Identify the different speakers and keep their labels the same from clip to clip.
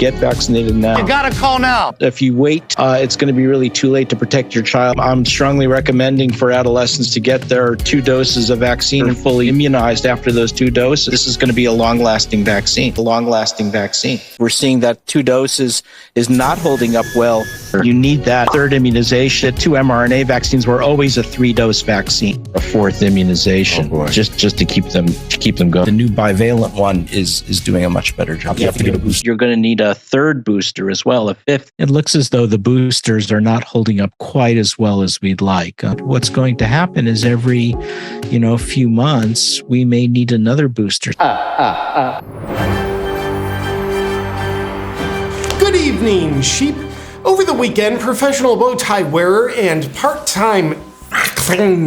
Speaker 1: Get vaccinated now.
Speaker 2: You gotta call now.
Speaker 1: If you wait, it's going to be really too late to protect your child. I'm strongly recommending for adolescents to get their 2 doses of vaccine and fully immunized after those 2 doses. This is going to be a long-lasting vaccine. We're seeing that 2 doses is not holding up well. You need that 3rd immunization. 2 mRNA vaccines were always a 3-dose vaccine, a 4th immunization, just to keep them going. The new bivalent one is doing a much better job. You have to get a booster. You're going to need a 3rd booster as well, a 5th.
Speaker 3: It looks as though the boosters are not holding up quite as well as we'd like. What's going to happen is every, few months, we may need another booster.
Speaker 4: Good evening, sheep. Over the weekend, professional bow tie wearer and part-time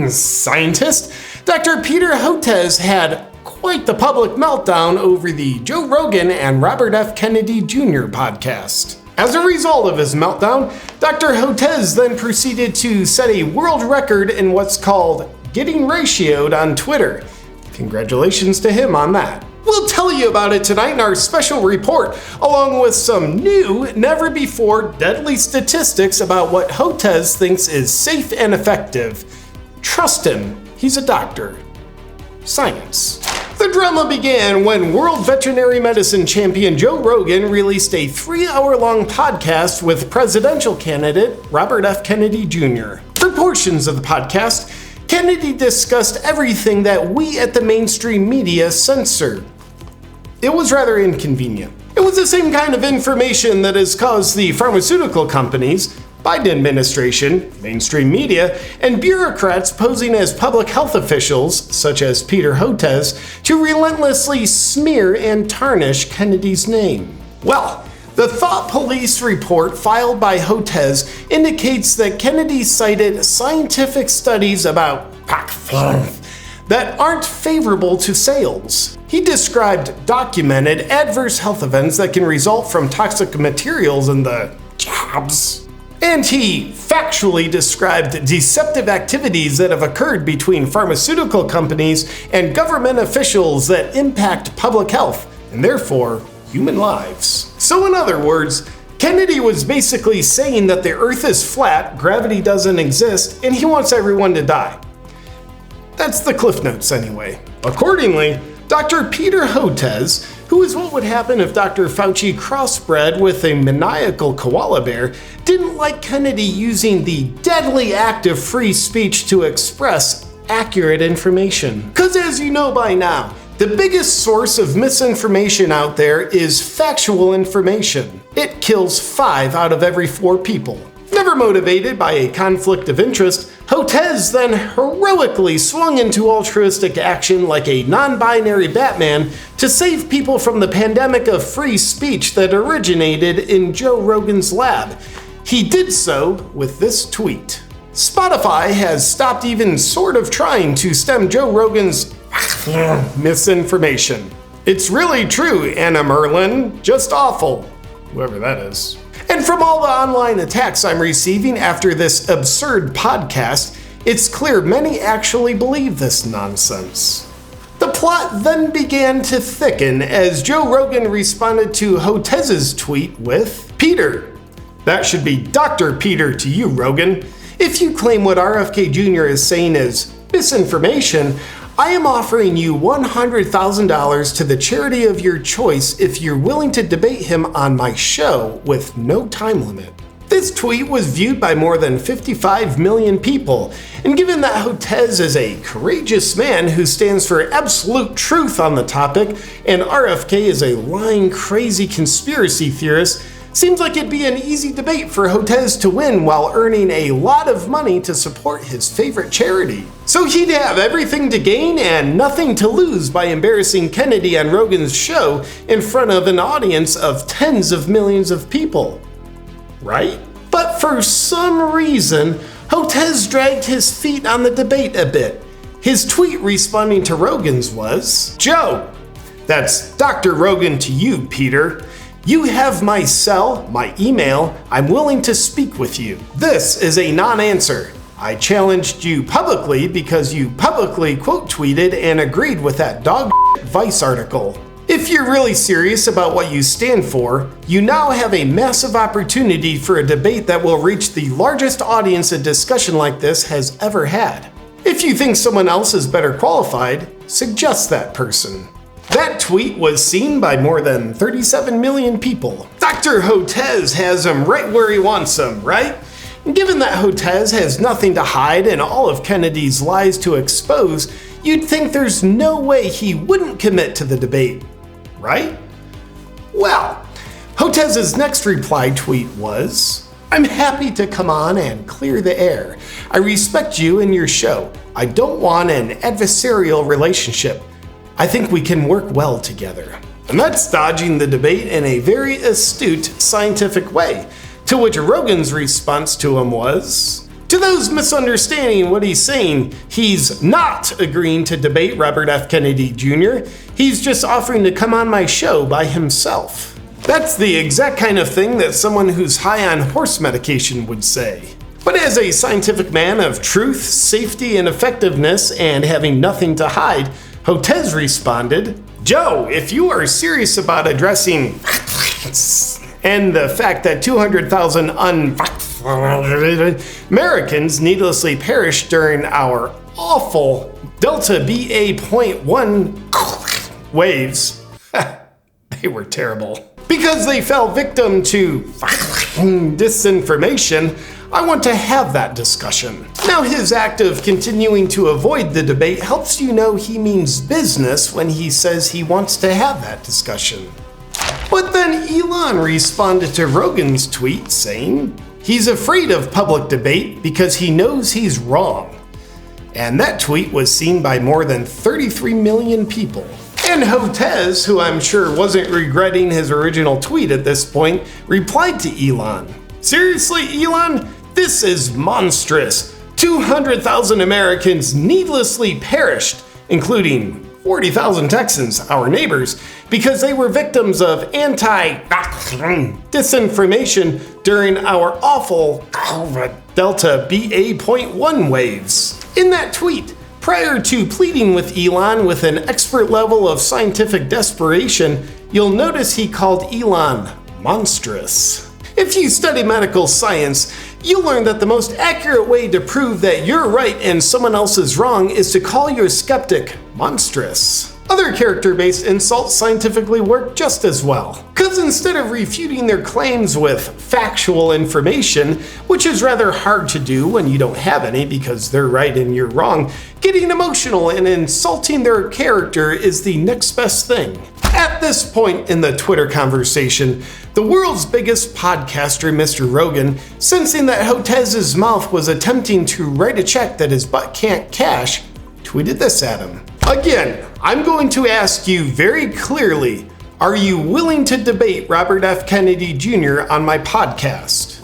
Speaker 4: scientist, Dr. Peter Hotez had quite the public meltdown over the Joe Rogan and Robert F. Kennedy Jr. podcast. As a result of his meltdown, Dr. Hotez then proceeded to set a world record in what's called getting ratioed on Twitter. Congratulations to him on that. We'll tell you about it tonight in our special report, along with some new, never-before deadly statistics about what Hotez thinks is safe and effective. Trust him, he's a doctor. Science. The drama began when World Veterinary Medicine champion Joe Rogan released a 3-hour-long podcast with presidential candidate Robert F. Kennedy Jr. For portions of the podcast, Kennedy discussed everything that we at the mainstream media censor. It was rather inconvenient. It was the same kind of information that has caused the pharmaceutical companies, Biden administration, mainstream media, and bureaucrats posing as public health officials, such as Peter Hotez, to relentlessly smear and tarnish Kennedy's name. Well, the Thought Police report filed by Hotez indicates that Kennedy cited scientific studies about that aren't favorable to sales. He described documented adverse health events that can result from toxic materials in the jabs. And he factually described deceptive activities that have occurred between pharmaceutical companies and government officials that impact public health, and therefore human lives. So in other words, Kennedy was basically saying that the Earth is flat, gravity doesn't exist, and he wants everyone to die. That's the Cliff Notes anyway. Accordingly, Dr. Peter Hotez, who is what would happen if Dr. Fauci crossbred with a maniacal koala bear, didn't like Kennedy using the deadly act of free speech to express accurate information. Because as you know by now, the biggest source of misinformation out there is factual information. It kills 5 out of every 4 people. Never motivated by a conflict of interest, Hotez then heroically swung into altruistic action like a non-binary Batman to save people from the pandemic of free speech that originated in Joe Rogan's lab. He did so with this tweet. Spotify has stopped even sort of trying to stem Joe Rogan's misinformation. It's really true, Anna Merlin. Just awful. Whoever that is. And from all the online attacks I'm receiving after this absurd podcast, it's clear many actually believe this nonsense. The plot then began to thicken as Joe Rogan responded to Hotez's tweet with, "Peter." That should be Dr. Peter to you, Rogan. If you claim what RFK Jr. is saying is misinformation, I am offering you $100,000 to the charity of your choice if you're willing to debate him on my show with no time limit. This tweet was viewed by more than 55 million people, and given that Hotez is a courageous man who stands for absolute truth on the topic, and RFK is a lying, crazy conspiracy theorist, seems like it'd be an easy debate for Hotez to win while earning a lot of money to support his favorite charity. So he'd have everything to gain and nothing to lose by embarrassing Kennedy on Rogan's show in front of an audience of tens of millions of people. Right? But for some reason, Hotez dragged his feet on the debate a bit. His tweet responding to Rogan's was, "Joe, that's Dr. Rogan to you, Peter. You have my cell, my email, I'm willing to speak with you. This is a non-answer. I challenged you publicly because you publicly quote tweeted and agreed with that dog Vice article. If you're really serious about what you stand for, you now have a massive opportunity for a debate that will reach the largest audience a discussion like this has ever had. If you think someone else is better qualified, suggest that person. That tweet was seen by more than 37 million people. Dr. Hotez has him right where he wants him, right? Given that Hotez has nothing to hide and all of Kennedy's lies to expose, you'd think there's no way he wouldn't commit to the debate, right? Well, Hotez's next reply tweet was, "I'm happy to come on and clear the air. I respect you and your show. I don't want an adversarial relationship. I think we can work well together." And that's dodging the debate in a very astute scientific way, to which Rogan's response to him was, "To those misunderstanding what he's saying, he's not agreeing to debate Robert F. Kennedy Jr. He's just offering to come on my show by himself." That's the exact kind of thing that someone who's high on horse medication would say. But as a scientific man of truth, safety, and effectiveness, and having nothing to hide, Hotez responded, "Joe, if you are serious about addressing and the fact that 200,000 Americans needlessly perished during our awful Delta BA.1 waves, they were terrible, because they fell victim to disinformation, I want to have that discussion." Now, his act of continuing to avoid the debate helps you know he means business when he says he wants to have that discussion. But then Elon responded to Rogan's tweet saying he's afraid of public debate because he knows he's wrong. And that tweet was seen by more than 33 million people. And Hotez, who I'm sure wasn't regretting his original tweet at this point, replied to Elon, "Seriously, Elon? This is monstrous. 200,000 Americans needlessly perished, including 40,000 Texans, our neighbors, because they were victims of disinformation during our awful Delta BA.1 waves." In that tweet, prior to pleading with Elon with an expert level of scientific desperation, you'll notice he called Elon monstrous. If you study medical science, you'll learn that the most accurate way to prove that you're right and someone else is wrong is to call your skeptic monstrous. Other character-based insults scientifically work just as well, because instead of refuting their claims with factual information, which is rather hard to do when you don't have any because they're right and you're wrong, getting emotional and insulting their character is the next best thing. At this point in the Twitter conversation, the world's biggest podcaster, Mr. Rogan, sensing that Hotez's mouth was attempting to write a check that his butt can't cash, tweeted this at him. "Again, I'm going to ask you very clearly, are you willing to debate Robert F. Kennedy Jr. on my podcast?"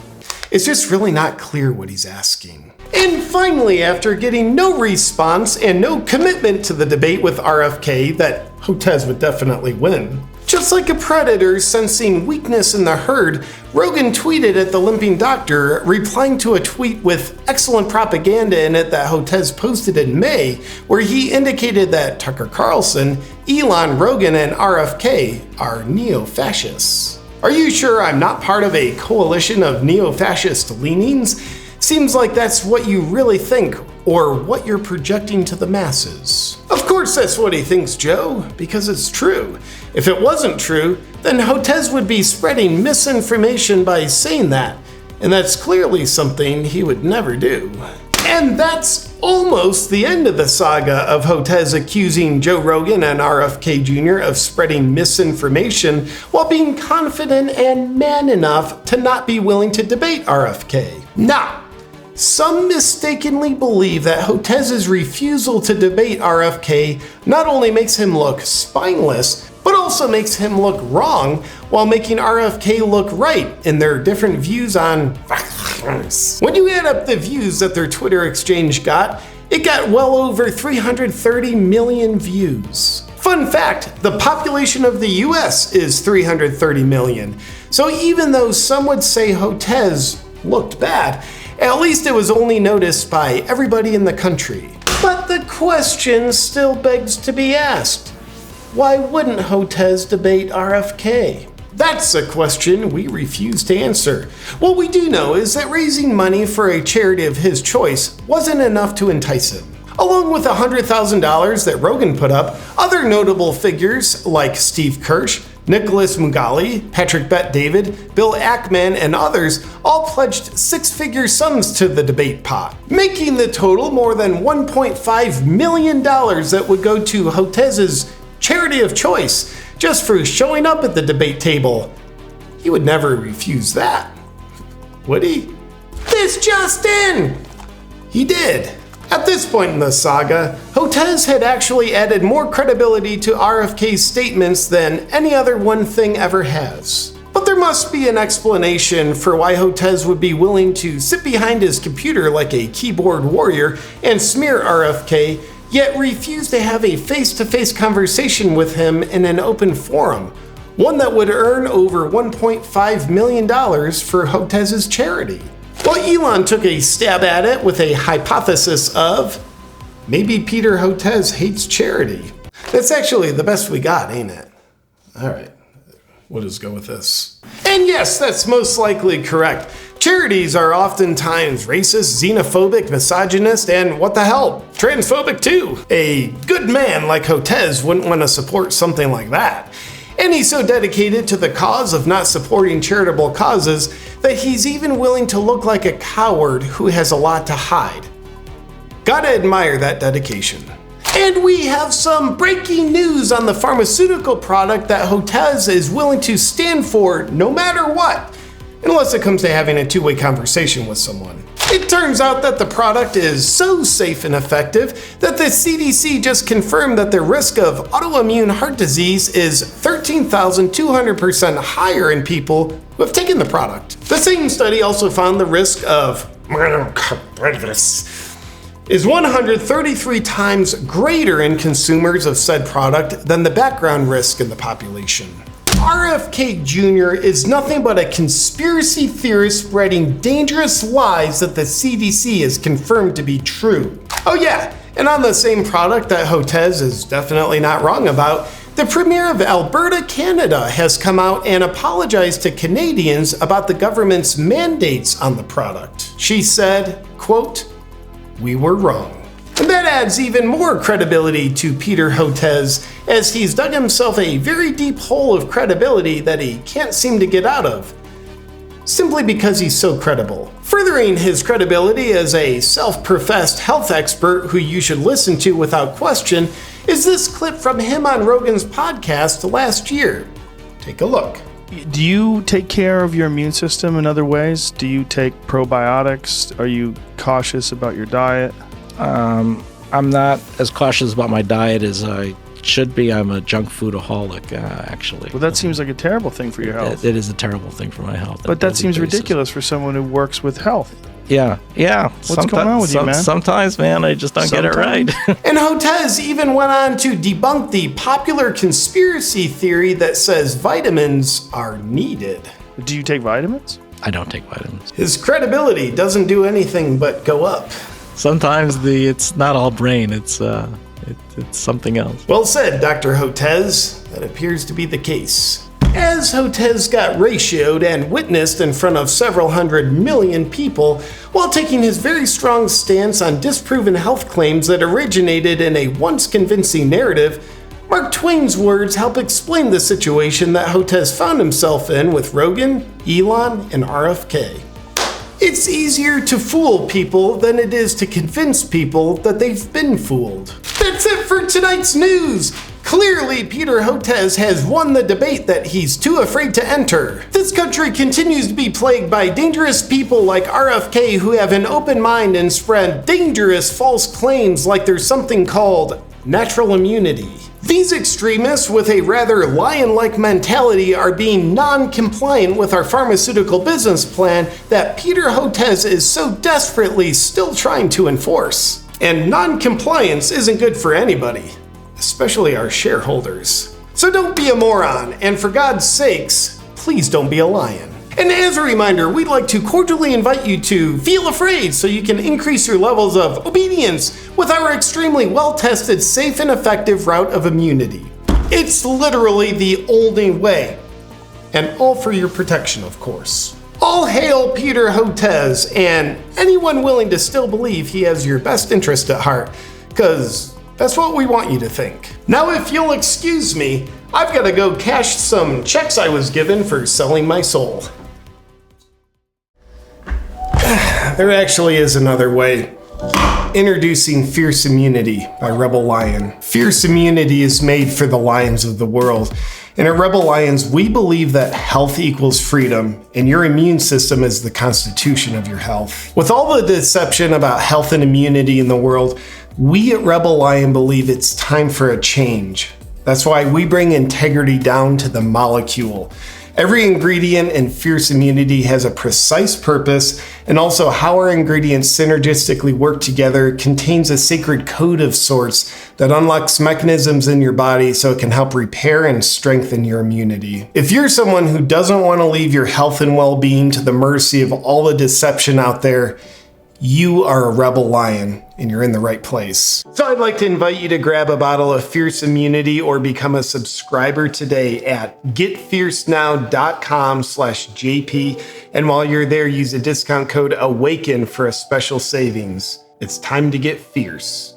Speaker 4: It's just really not clear what he's asking. And finally, after getting no response and no commitment to the debate with RFK that Hotez would definitely win, just like a predator sensing weakness in the herd, Rogan tweeted at the limping doctor, replying to a tweet with excellent propaganda in it that Hotez posted in May, where he indicated that Tucker Carlson, Elon, Rogan, and RFK are neo-fascists. "Are you sure I'm not part of a coalition of neo-fascist leanings? Seems like that's what you really think, or what you're projecting to the masses." Of course that's what he thinks, Joe, because it's true. If it wasn't true, then Hotez would be spreading misinformation by saying that, and that's clearly something he would never do. And that's almost the end of the saga of Hotez accusing Joe Rogan and RFK Jr. of spreading misinformation while being confident and man enough to not be willing to debate RFK. Now, some mistakenly believe that Hotez's refusal to debate RFK not only makes him look spineless, but also makes him look wrong while making RFK look right in their different views on When you add up the views that their Twitter exchange got, it got well over 330 million views. Fun fact, the population of the US is 330 million. So even though some would say Hotez looked bad, at least it was only noticed by everybody in the country. But the question still begs to be asked. why wouldn't Hotez debate RFK? That's a question we refuse to answer. What we do know is that raising money for a charity of his choice wasn't enough to entice him. Along with $100,000 that Rogan put up, other notable figures like Steve Kirsch, Nicholas Mugali, Patrick Bet-David, Bill Ackman, and others all pledged six-figure sums to the debate pot, making the total more than $1.5 million that would go to Hotez's charity of choice just for showing up at the debate table. He would never refuse that, would he? This just in! He did. At this point in the saga, Hotez had actually added more credibility to RFK's statements than any other one thing ever has. But there must be an explanation for why Hotez would be willing to sit behind his computer like a keyboard warrior and smear RFK, yet refuse to have a face-to-face conversation with him in an open forum, one that would earn over $1.5 million for Hotez's charity. Well, Elon took a stab at it with a hypothesis of, maybe Peter Hotez hates charity. That's actually the best we got, ain't it? All right, we'll just go with this. And yes, that's most likely correct. Charities are oftentimes racist, xenophobic, misogynist, and what the hell, transphobic too. A good man like Hotez wouldn't want to support something like that. And he's so dedicated to the cause of not supporting charitable causes that he's even willing to look like a coward who has a lot to hide. Gotta admire that dedication. And we have some breaking news on the pharmaceutical product that Hotez is willing to stand for no matter what, unless it comes to having a two-way conversation with someone. It turns out that the product is so safe and effective that the CDC just confirmed that the risk of autoimmune heart disease is 13,200% higher in people who have taken the product. The same study also found the risk of myocarditis is 133 times greater in consumers of said product than the background risk in the population. RFK Jr. is nothing but a conspiracy theorist spreading dangerous lies that the CDC has confirmed to be true. Oh yeah, and on the same product that Hotez is definitely not wrong about, the Premier of Alberta, Canada has come out and apologized to Canadians about the government's mandates on the product. She said, quote, "We were wrong." And that adds even more credibility to Peter Hotez, as he's dug himself a very deep hole of credibility that he can't seem to get out of, simply because he's so credible. Furthering his credibility as a self-professed health expert who you should listen to without question is this clip from him on Rogan's podcast last year. Take a look.
Speaker 2: Do you take care of your immune system in other ways? Do you take probiotics? Are you cautious about your diet?
Speaker 3: I'm not as cautious about my diet as I should be. I'm a junk foodaholic, actually.
Speaker 2: Well, that seems like a terrible thing for your health.
Speaker 3: It is a terrible thing for my health.
Speaker 2: But that seems ridiculous for someone who works with health.
Speaker 3: Yeah.
Speaker 2: What's going on with you, man?
Speaker 3: Sometimes, man, I just don't get it right.
Speaker 4: And Hotez even went on to debunk the popular conspiracy theory that says vitamins are needed.
Speaker 2: Do you take vitamins?
Speaker 3: I don't take vitamins.
Speaker 4: His credibility doesn't do anything but go up.
Speaker 3: Sometimes it's not all brain. It's something else.
Speaker 4: Well said, Dr. Hotez. That appears to be the case. As Hotez got ratioed and witnessed in front of several 100 million people while taking his very strong stance on disproven health claims that originated in a once convincing narrative, Mark Twain's words help explain the situation that Hotez found himself in with Rogan, Elon, and RFK. It's easier to fool people than it is to convince people that they've been fooled. That's it for tonight's news. Clearly, Peter Hotez has won the debate that he's too afraid to enter. This country continues to be plagued by dangerous people like RFK who have an open mind and spread dangerous false claims like there's something called natural immunity. These extremists with a rather lion-like mentality are being non-compliant with our pharmaceutical business plan that Peter Hotez is so desperately still trying to enforce. And non-compliance isn't good for anybody, especially our shareholders. So don't be a moron, and for God's sakes, please don't be a lion. And as a reminder, we'd like to cordially invite you to feel afraid so you can increase your levels of obedience with our extremely well-tested, safe and effective route of immunity. It's literally the only way. And all for your protection, of course. All hail Peter Hotez and anyone willing to still believe he has your best interest at heart, because that's what we want you to think. Now, if you'll excuse me, I've got to go cash some checks I was given for selling my soul. There actually is another way. Introducing Fierce Immunity by Rebel Lion. Fierce Immunity is made for the lions of the world. And at Rebel Lions, we believe that health equals freedom, and your immune system is the constitution of your health. With all the deception about health and immunity in the world, we at Rebel Lion believe it's time for a change. That's why we bring integrity down to the molecule. Every ingredient in Fierce Immunity has a precise purpose, and also how our ingredients synergistically work together contains a sacred code of sorts that unlocks mechanisms in your body so it can help repair and strengthen your immunity. If you're someone who doesn't want to leave your health and well-being to the mercy of all the deception out there, you are a Rebel Lion, and you're in the right place. So I'd like to invite you to grab a bottle of Fierce Immunity or become a subscriber today at getfiercenow.com/JP. And while you're there, use a discount code AWAKEN for a special savings. It's time to get fierce.